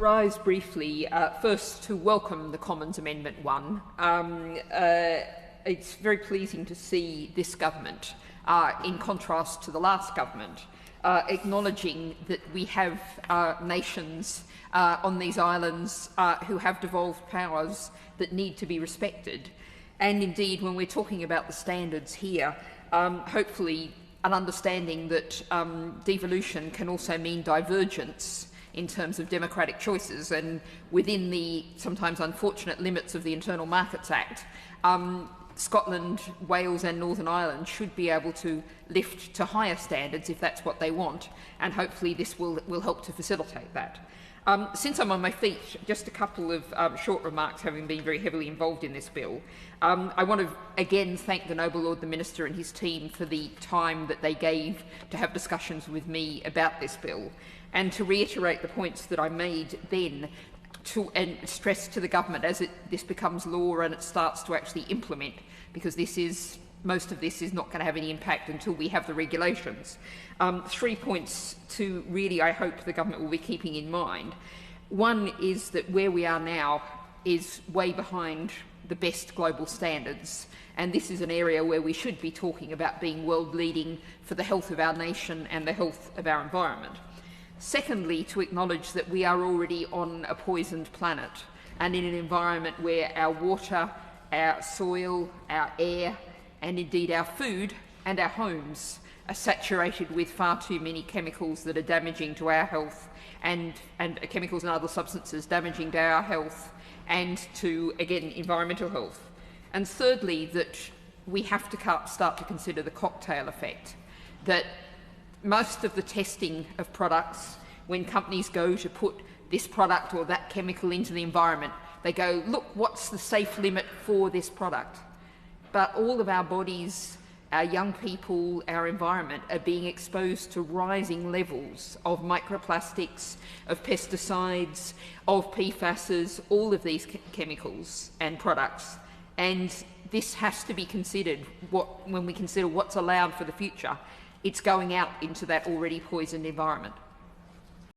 rise briefly, first to welcome the Commons Amendment 1. It's very pleasing to see this government, in contrast to the last government, acknowledging that we have nations on these islands who have devolved powers that need to be respected. And indeed, when we're talking about the standards here, hopefully an understanding that devolution can also mean divergence in terms of democratic choices, and within the sometimes unfortunate limits of the Internal Markets Act, Scotland, Wales and Northern Ireland should be able to lift to higher standards if that's what they want, and hopefully this will help to facilitate that. Since I'm on my feet, just a couple of short remarks, having been very heavily involved in this bill. I want to again thank the Noble Lord the Minister and his team for the time that they gave to have discussions with me about this bill, and to reiterate the points that I made then and stress to the government as this becomes law and it starts to actually implement, because most of this is not going to have any impact until we have the regulations. 3 points to really, I hope, the government will be keeping in mind. One is that where we are now is way behind the best global standards, and this is an area where we should be talking about being world leading for the health of our nation and the health of our environment. Secondly, to acknowledge that we are already on a poisoned planet and in an environment where our water, our soil, our air, and indeed our food and our homes are saturated with far too many chemicals that are damaging to our health, and chemicals and other substances damaging to our health and to, again, environmental health. And thirdly, that we have to start to consider the cocktail effect, that most of the testing of products, when companies go to put this product or that chemical into the environment, they go, look, what's the safe limit for this product? But all of our bodies, our young people, our environment are being exposed to rising levels of microplastics, of pesticides, of PFASs, all of these chemicals and products. And this has to be considered when we consider what's allowed for the future. It's going out into that already poisoned environment.